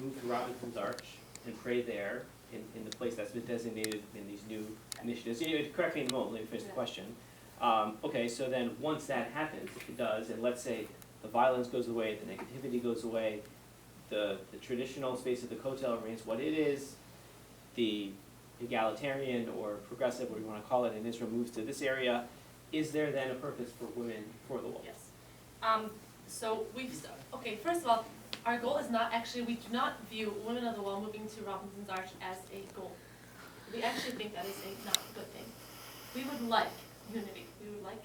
move to Robinson's Arch and pray there in the place that's been designated in these new initiatives. Correct me in a moment, let me finish the question. Okay, so then once that happens, if it does, and let's say the violence goes away, the negativity goes away, the traditional space of the Kotel remains what it is, the egalitarian or progressive, whatever you want to call it, in Israel moves to this area, is there then a purpose for women for the wall? Yes. So okay, first of all, our goal is not actually, we do not view Women of the Wall moving to Robinson's Arch as a goal. We actually think that is not a good thing. We would like unity. We would like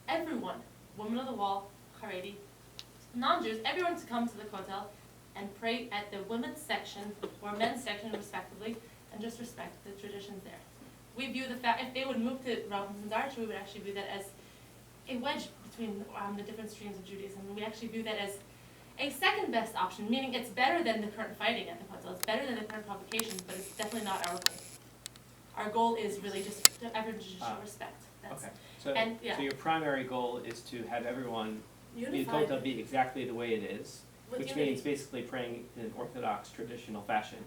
everyone, Women of the Wall, Haredi, non-Jews, everyone to come to the Kotel and pray at the women's section or men's section respectively, and just respect the traditions there. We view the fact, if they would move to Robinson's Arch, we would actually view that as a wedge between the different streams of Judaism. And we actually view that as a second best option, meaning it's better than the current fighting at the Kotel. It's better than the current provocations, but it's definitely not our goal. Our goal is really just to everyone to show respect. That's, okay, so, so your primary goal is to have everyone, the Kotel be exactly the way it is, which means basically praying in an Orthodox traditional fashion.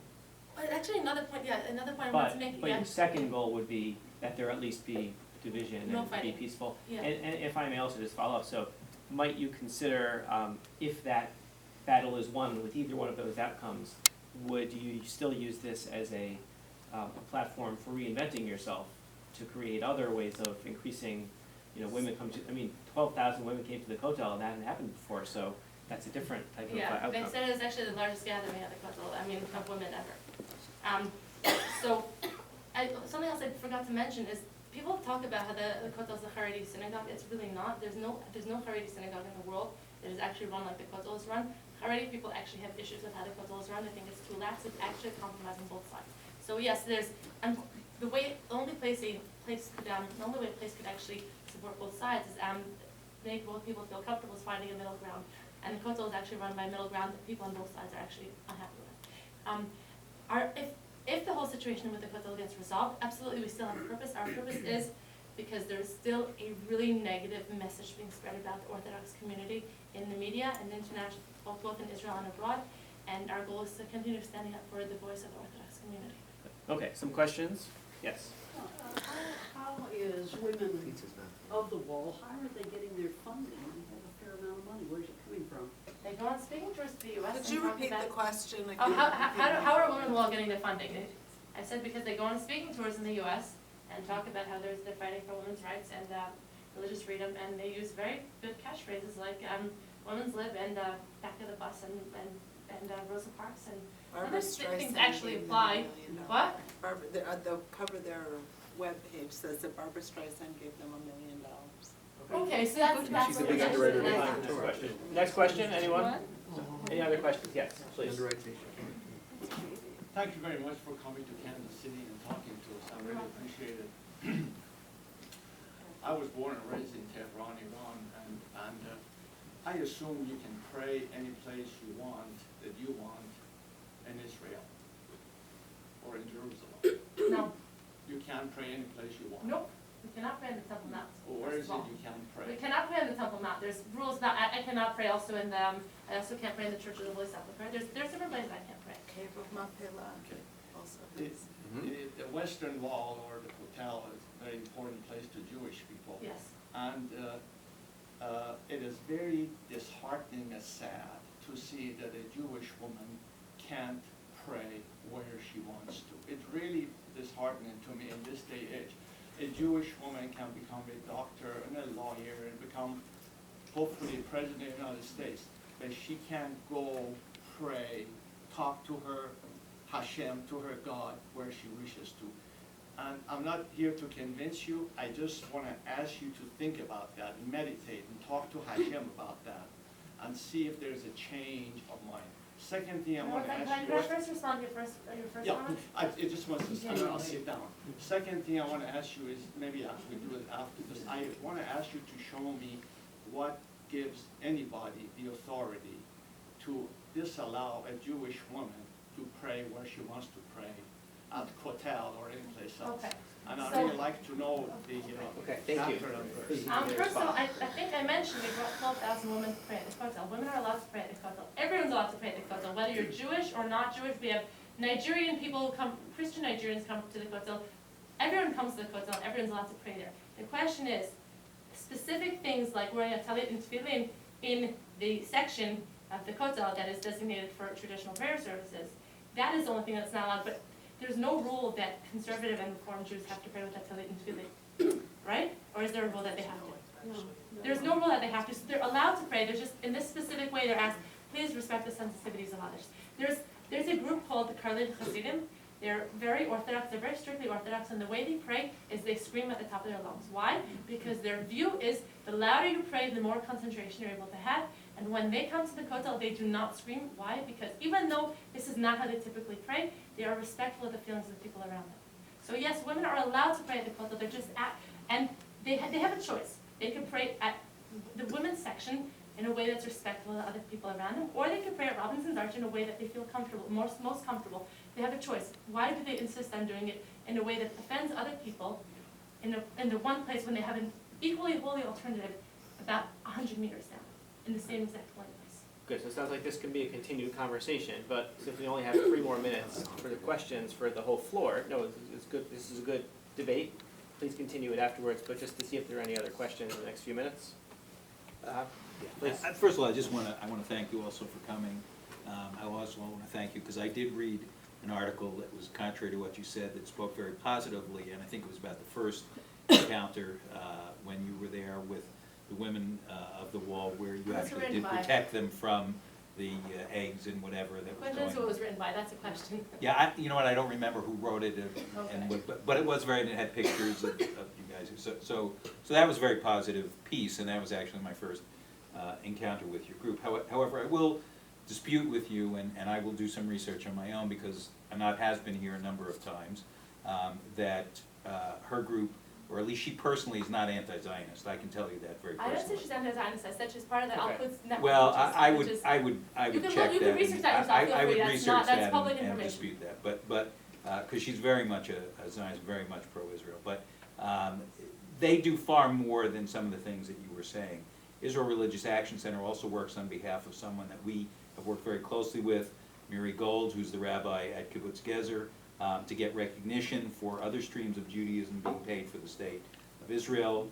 Actually, another point I want to make. But your second goal would be that there at least be division and be peaceful. Yeah. And if I may also just follow up, so might you consider, if that battle is won with either one of those outcomes, would you still use this as a platform for reinventing yourself to create other ways of increasing, women come to, 12,000 women came to the Kotel and that hadn't happened before, so that's a different type of outcome. They said it was actually the largest gathering at the Kotel, of women ever. Something else I forgot to mention is people talk about how the Kotel is a Haredi synagogue. It's really not. There's no Haredi synagogue in the world that is actually run like the Kotel is run. Haredi people actually have issues with how the Kotel is run. I think it's too lax. It's actually a compromise on both sides. So yes, there's the only way a place could actually support both sides is make both people feel comfortable is finding a middle ground. And the Kotel is actually run by a middle ground that people on both sides are actually unhappy with. If the whole situation with the Kotel gets resolved, absolutely we still have a purpose. Our purpose is because there's still a really negative message being spread about the Orthodox community in the media and international, both in Israel and abroad. And our goal is to continue standing up for the voice of the Orthodox community. Okay, some questions? Yes. How is Women of the Wall, how are they getting their funding? They have a fair amount of money. Where's it coming from? They go on speaking tours to the U.S. Could you repeat the question again? Oh, how are Women of the Wall getting their funding? I said because they go on speaking tours in the U.S. and talk about how they're fighting for women's rights and religious freedom, and they use very good catchphrases like "Women's Lib" and "Back of the Bus" and Rosa Parks and other things actually apply. What? The cover of their webpage says that Barbara Streisand gave them $1 million. Okay, so that's She's a big underwriter. Next question, anyone? Any other questions? Yes, please. Thank you very much for coming to Kansas City and talking to us. I really appreciate it. I was born and raised in Tehran, Iran, and I assume you can pray any place you want that you want in Israel or in Jerusalem. No. You can't pray any place you want. Nope. We cannot pray in the Temple Mount. Well, where is it you can't pray? We cannot pray in the Temple Mount. There's rules about. I cannot pray also in the. I also can't pray in the Church of the Holy Sepulchre. There's different places I can't pray. Cave of Machpelah. Okay. Also. The Western Wall or the Kotel is a very important place to Jewish people. Yes. And it is very disheartening and sad to see that a Jewish woman can't pray where she wants to. It's really disheartening to me in this day and age. A Jewish woman can become a doctor and a lawyer and become hopefully president of the United States, but she can't go pray, talk to her Hashem, to her God, where she wishes to. And I'm not here to convince you. I just want to ask you to think about that and meditate and talk to Hashem about that and see if there's a change of mind. Second thing I want to ask you. Can I first respond to your first comment? I just want to, I'll sit down. Second thing I want to ask you is, maybe we do it after this. I want to ask you to show me what gives anybody the authority to disallow a Jewish woman to pray where she wants to pray at Kotel or any place else. Okay. And I'd really like to know the Okay, thank you. First of all, I think I mentioned we brought 12,000 women to pray at the Kotel. Women are allowed to pray at the Kotel. Everyone's allowed to pray at the Kotel, whether whether you're Jewish or not Jewish. We have Nigerian people who come, Christian Nigerians come to the Kotel. Everyone comes to the Kotel, everyone's allowed to pray there. The question is, specific things like wearing a talit and tefillin in the section of the Kotel that is designated for traditional prayer services, that is the only thing that's not allowed, but there's no rule that conservative and reform Jews have to pray with a talit and tefillin, right? Or is there a rule that they have to? No. There's no rule that they have to, so they're allowed to pray, there's just, in this specific way, they're asked, please respect the sensitivities of others. There's a group called the Karlid Hasidim. They're very orthodox, they're very strictly orthodox, and the way they pray is they scream at the top of their lungs. Why? Because their view is the louder you pray, the more concentration you're able to have, and when they come to the Kotel, they do not scream. Why? Because even though this is not how they typically pray, they are respectful of the feelings of the people around them. So yes, women are allowed to pray at the Kotel, they're just at, and they have a choice. They can pray at the women's section in a way that's respectful to other people around them, or they can pray at Robinson's Arch in a way that they feel comfortable, most comfortable. They have a choice. Why do they insist on doing it in a way that offends other people in the one place when they have an equally holy alternative about 100 meters down in the same exact holy place? Good, so it sounds like this can be a continued conversation, but since we only have 3 more minutes for the questions for the whole floor, no, it's good, this is a good debate. Please continue it afterwards, but just to see if there are any other questions in the next few minutes. Please. First of all, I want to thank you also for coming. I also want to thank you because I did read an article that was contrary to what you said that spoke very positively, and I think it was about the first encounter when you were there with the women of the wall, where you That's actually written did by- protect them from the eggs and whatever that was Question going is who it was written by, that's a question. Yeah, you know what, I don't remember who wrote it, and Okay. but it was very, it had pictures of you guys. So that was a very positive piece, and that was actually my first encounter with your group. However, I will dispute with you, and I will do some research on my own, because Anat has been here a number of times, that her group, or at least she personally, is not anti-Zionist. I can tell you that very I personally. don't say she's anti-Zionist, I said she's part of the Okay. Al-Quds network. Well, which is- I which would is- check that. you can research that yourself, I feel would free. That's research not- that's that public and information. dispute that, but, because she's very much a Zionist, very much pro-Israel. But they do far more than some of the things that you were saying. Israel Religious Action Center also works on behalf of someone that we have worked very closely with, Miri Gold, who's the rabbi at Kibbutz Gezer, to get recognition for other streams of Judaism being paid for the state of Israel.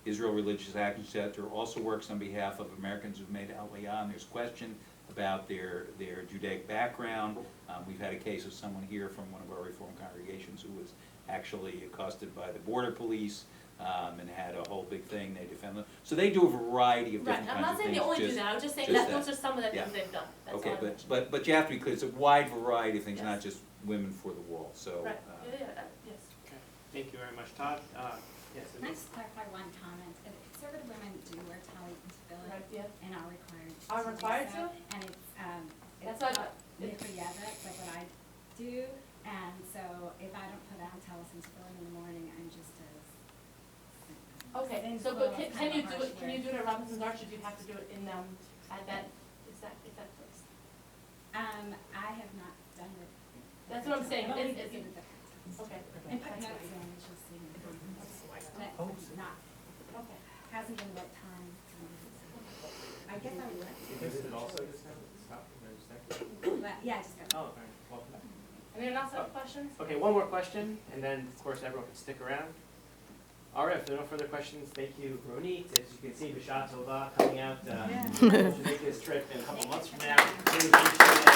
Israel Religious Action Center also works on behalf of Americans who've made Aliyah, and there's question about their Judaic background. We've had a case of someone here from one of our Reform congregations who was actually accosted by the border police, and had a whole big thing, they defend them. So they do a variety of Right, different I'm kinds not of saying things. they only do just- that, I was just saying just that those are some of the things they've done, that's all. Okay, I'm saying. but you have to be clear, it's a wide variety of things, Yes. not just women for the wall, so. Right, yes. Okay. Thank you very much, Todd. Yes, Can I just clarify one comment? Conservative women do wear talit and tefillin Right, yeah. and are required to. Are do required so. to? And it's That's not what- michayevet, like what I do, and so if I don't put on talit and tefillin in the morning, I'm just as. Okay, so but can you do it at Robinson's Arch, or do you have to do it in, at that place? I have not done it. That's what I'm saying, I've only is- visited the practice. Okay. And put That's notes fine. in, it's just, but not, Okay. hasn't been the right time. I guess I would like to. But, yeah, I just got. Oh, all right, welcome. Anyone else have questions? Okay, one more question, and then, of course, everyone can stick around. All right, if there are no further questions, thank you, Ronit. As you can see, B'Shah Tova coming out, to make this trip in a couple months from now. Really appreciate it.